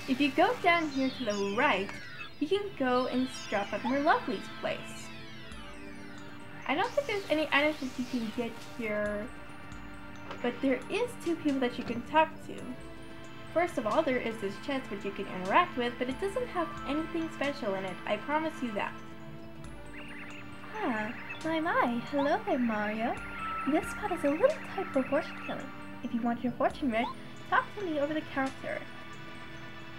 If you go down here to the right, you can go and stop at Merlovely's place. I don't think there's any items that you can get here, but there is two people that you can talk to. First of all, there is this chest which you can interact with, but it doesn't have anything special in it, I promise you that. Ah, my, hello there, Mario. This spot is a little tight for fortune telling. If you want your fortune read, talk to me over the counter.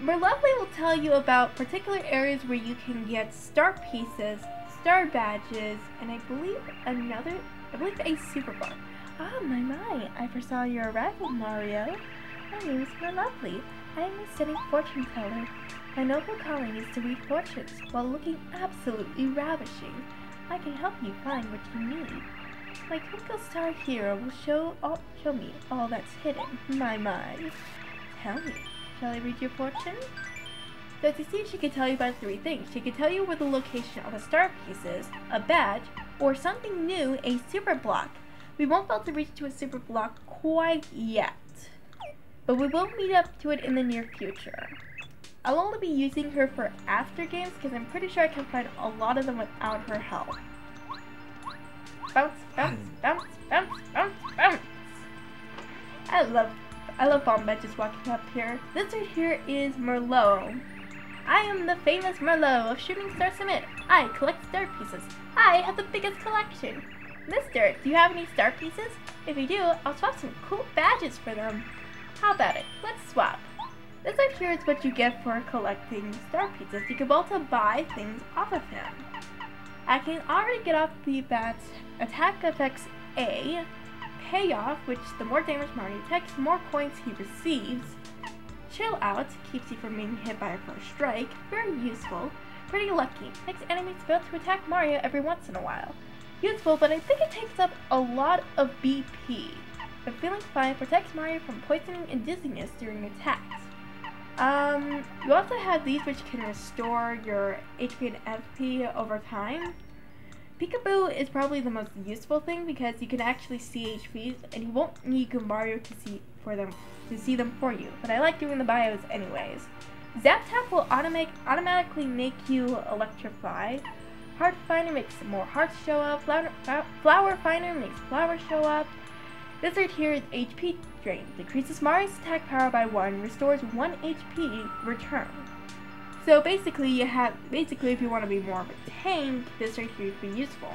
Merlovely will tell you about particular areas where you can get star pieces, star badges, and I believe a super bar. Ah, my, I foresaw your arrival, Mario. My name is Merlovely. I am a sitting fortune teller. My noble calling is to read fortunes while looking absolutely ravishing. I can help you find what you need. My twinkle star hero will show me all that's hidden. My. Tell me, shall I read your fortune? So to see if she can tell you about three things. She can tell you where the location of a star piece is, a badge, or something new, a super block. We won't be able to reach to a super block quite yet, but we will meet up to it in the near future. I'll only be using her for after games because I'm pretty sure I can find a lot of them without her help. Bounce, bounce, bounce, bounce, bounce, bounce. I love Bombette just walking up here. This right here is Merlot. I am the famous Merlot of Shooting Star Summit. I collect star pieces. I have the biggest collection. Mister, do you have any star pieces? If you do, I'll swap some cool badges for them. How about it? Let's swap. This right here is what you get for collecting star pieces. You can also buy things off of him. I can already get off the bat's attack effects A, payoff, which the more damage Mario takes, the more coins he receives. Chill out, keeps you from being hit by a first strike, very useful. Pretty lucky, makes enemies fail to attack Mario every once in a while. Useful, but I think it takes up a lot of BP. But feeling fine protects Mario from poisoning and dizziness during attacks. You also have these which can restore your HP and FP over time. Peekaboo is probably the most useful thing because you can actually see HPs and you won't need Mario to see them for you. But I like doing the bios anyways. Zap Tap will automatically make you electrify. Heart Finder makes more hearts show up. Flower Finder makes flowers show up. This right here is HP Drain. Decreases Mario's attack power by 1, restores 1 HP return. So basically if you want to be more of a tank, this right here would be useful.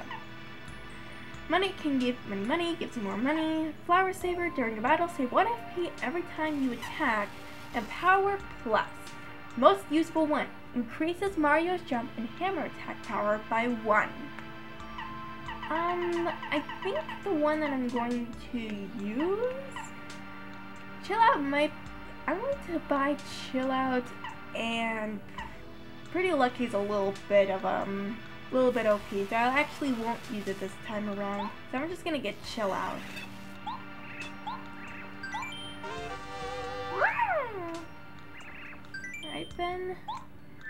Money can give money, gives you more money. Flower Saver during a battle, save 1 FP every time you attack. And Power Plus. Most useful one, increases Mario's jump and hammer attack power by 1. I think the one that I'm going to use, Chill Out I'm going to buy Chill Out, and Pretty Lucky is a little bit OP, so I actually won't use it this time around. So I'm just gonna get Chill Out. Alright then.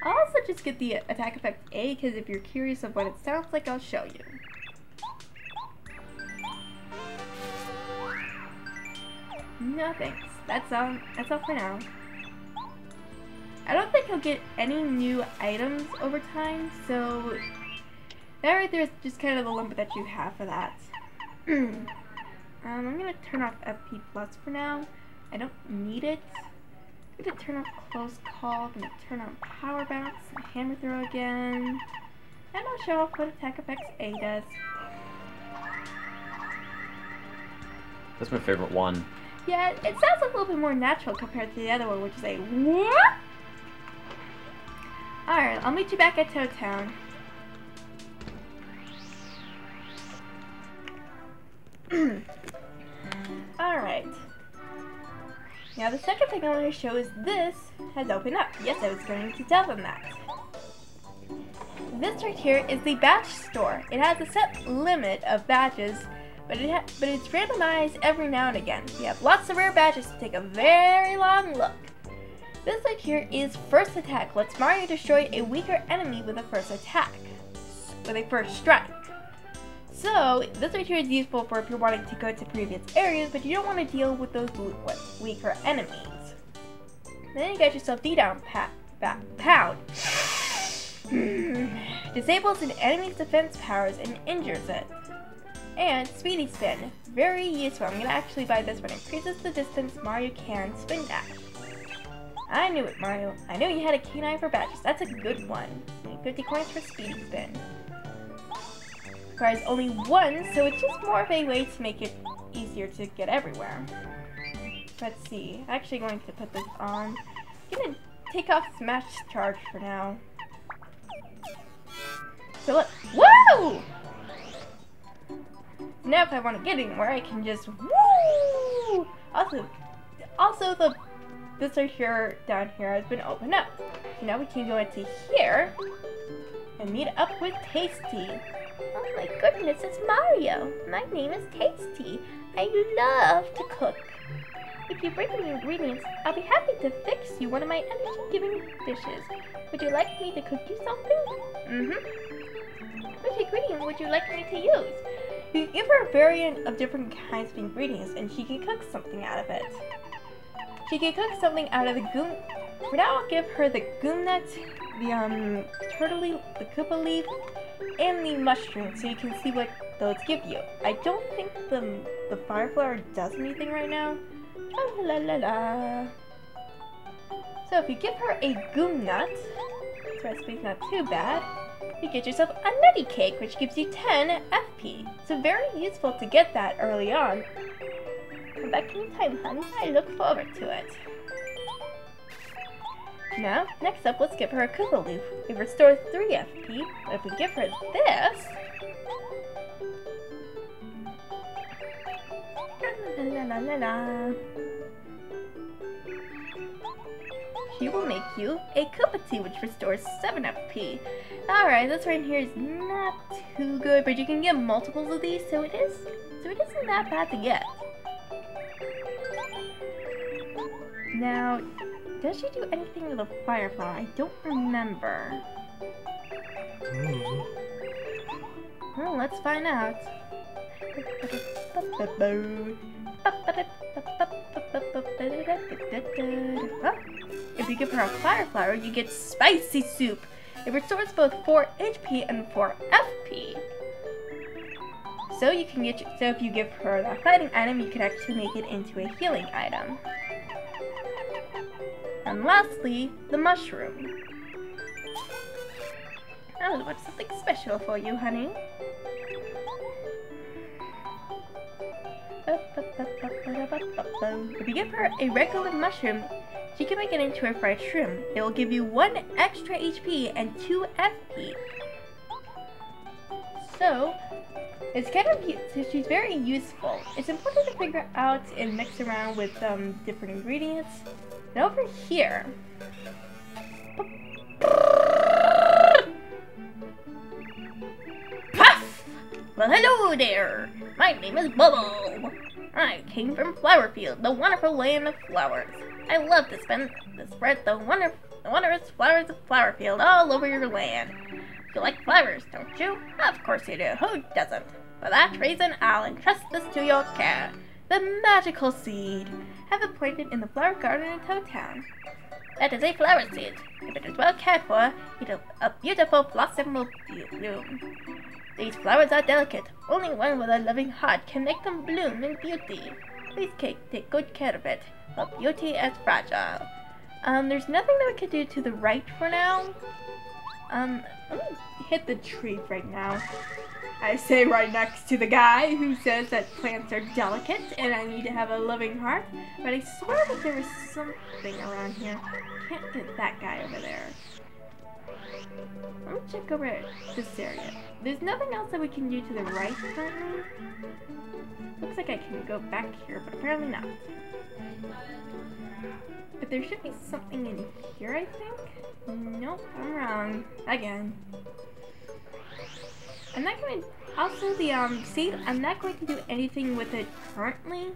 I'll also just get the attack effect A, because if you're curious of what it sounds like, I'll show you. No thanks. That's all for now. I don't think he'll get any new items over time, so that right there is just kind of the limit that you have for that. I'm gonna turn off FP Plus for now. I don't need it. I'm gonna turn off Close Call, I'm gonna turn on Power Bounce, and Hammer Throw again. And I'll show off what attack effects A does. That's my favorite one. Yeah, it sounds a little bit more natural compared to the other one, which is a what? Alright, I'll meet you back at Toad Town. Alright. Now the second thing I want to show is this has opened up. Yes, I was going to tell them that. This right here is the badge store. It has a set limit of badges, but it's randomized every now and again. You have lots of rare badges to take a very long look. This right here is First Attack. Lets Mario destroy a weaker enemy with a first attack. With a first strike. So, this right here is useful for if you're wanting to go to previous areas, but you don't want to deal with those weaker enemies. Then you get yourself D-down pound. Disables an enemy's defense powers and injures it. And Speedy Spin. Very useful. I'm gonna actually buy this one. Increases the distance Mario can spin dash. I knew it, Mario. I knew you had a keen eye for badges. That's a good one. 50 coins for Speedy Spin. Requires only one, so it's just more of a way to make it easier to get everywhere. Let's see. I'm actually going to put this on. I'm gonna take off Smash Charge for now. So look. Woo! Now if I want to get anywhere, I can just woo! Also this right here, down here has been opened up. So now we can go into here and meet up with Tasty. Oh my goodness, it's Mario. My name is Tasty. I love to cook. If you bring me ingredients, I'll be happy to fix you one of my energy-giving dishes. Would you like me to cook you something? Which ingredient would you like me to use? You give her a variant of different kinds of ingredients and she can cook something out of it. She can cook something out of the goom. For now, I'll give her the goom nut, the turtle leaf, the Koopa leaf, and the mushroom, so you can see what those give you. I don't think the fire flower does anything right now. La la la. So if you give her a goom nut, this recipe's not too bad. You get yourself a nutty cake, which gives you 10 FP. So very useful to get that early on. Come back anytime, honey. I look forward to it. Now, next up, let's give her a Koopa Loop. It restores 3 FP. But if we give her this... La la la la. She will make you a Koopa Tea, which restores 7 FP. Alright, this right here is not too good, but you can get multiples of these, so it isn't that bad to get. Now, does she do anything with a fire flower? I don't remember. Well, let's find out. If you give her a fire flower, you get spicy soup. It restores both 4 HP and 4 FP. So if you give her that fighting item, you can actually make it into a healing item. And lastly, the mushroom. I'll watch something special for you, honey. If you give her a regular mushroom, she can make it into a fried shroom. It will give you 1 extra HP and 2 FP. So she's very useful. It's important to figure out and mix around with different ingredients. And over here, puff! Well, hello there. My name is Bubble. I came from Flowerfield, the wonderful land of flowers. I love to spread the wondrous flowers of Flowerfield all over your land. You like flowers, don't you? Of course you do. Who doesn't? For that reason, I'll entrust this to your care. The magical seed. Have it planted in the flower garden in Toad Town. That is a flower seed. If it is well cared for, a beautiful blossom will bloom. These flowers are delicate. Only one with a loving heart can make them bloom in beauty. Please take good care of it, for beauty is fragile. There's nothing that we can do to the right for now. I'm gonna hit the tree right now. I say right next to the guy who says that plants are delicate and I need to have a loving heart. But I swear that there was something around here. Can't get that guy over there. Let me check over this area. There's nothing else that we can do to the right currently. Looks like I can go back here, but apparently not. But there should be something in here, I think. Nope, I'm wrong. Again. I'm not going to... Also, the seed, I'm not going to do anything with it currently.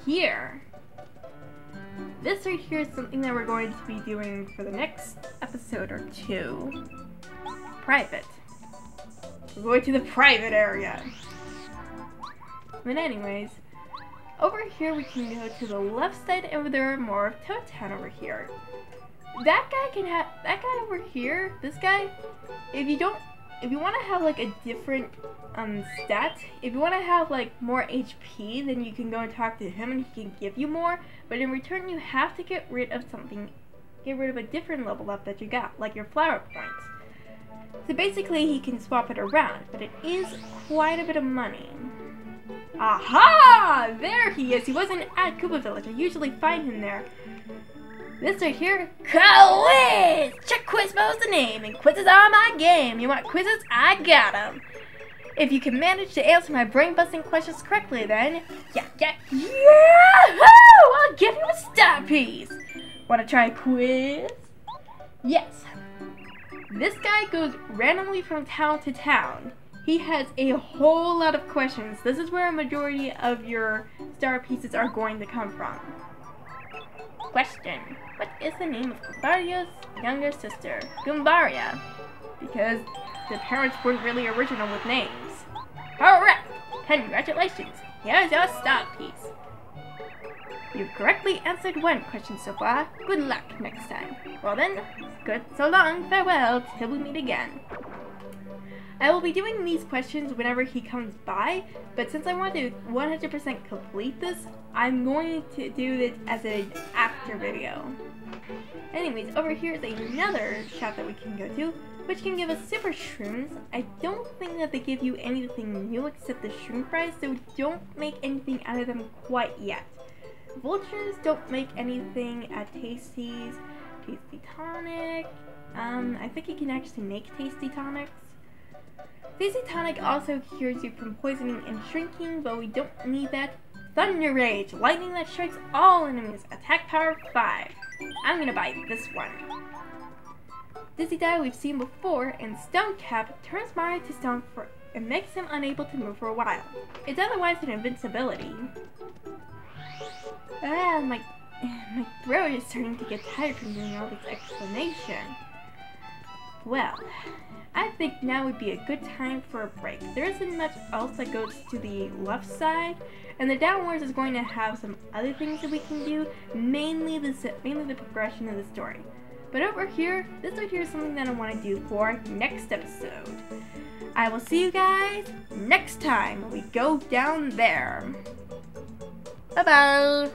Here. This right here is something that we're going to be doing for the next episode or 2. Private. We're going to the private area. But anyways, Over here, we can go to the left side, and there are more of Toad Town over here. That guy over here, this guy, if you want to have like a different stat, if you want to have like more HP, then you can go and talk to him and he can give you more, but in return you have to get rid of a different level up that you got, like your flower points. So basically he can swap it around, but it is quite a bit of money. Aha! There he is! He wasn't at Koopa Village. I usually find him there. This right here, Quiz! Check Quizmo's the name, and quizzes are my game. You want quizzes? I got them. If you can manage to answer my brain-busting questions correctly, then Yahoo! I'll give you a star piece. Want to try a quiz? Yes. This guy goes randomly from town to town. He has a whole lot of questions. This is where a majority of your star pieces are going to come from. Question: what is the name of Goombaria's younger sister? Goombaria. Because the parents weren't really original with names. Correct! Congratulations! Here's your star piece. You've correctly answered one question so far. Good luck next time. Well then, good so long, farewell, till we meet again. I will be doing these questions whenever he comes by, but since I want to 100% complete this, I'm going to do this as an after video. Anyways, over here is another shop that we can go to, which can give us super shrooms. I don't think that they give you anything new except the shroom fries, so don't make anything out of them quite yet. Vultures don't make anything at Tasty's. Tasty Tonic. I think you can actually make Tasty Tonics. Tasty Tonic also cures you from poisoning and shrinking, but we don't need that. Thunder Rage, lightning that strikes all enemies, attack power 5. I'm gonna buy this one. Dizzy Die we've seen before, and Stone Cap turns Mario to stone and makes him unable to move for a while. It's otherwise an invincibility. My throat is starting to get tired from doing all this explanation. Well, I think now would be a good time for a break. There isn't much else that goes to the left side, and the downwards is going to have some other things that we can do, mainly the progression of the story. But over here, this right here is something that I want to do for next episode. I will see you guys next time when we go down there. Bye-bye!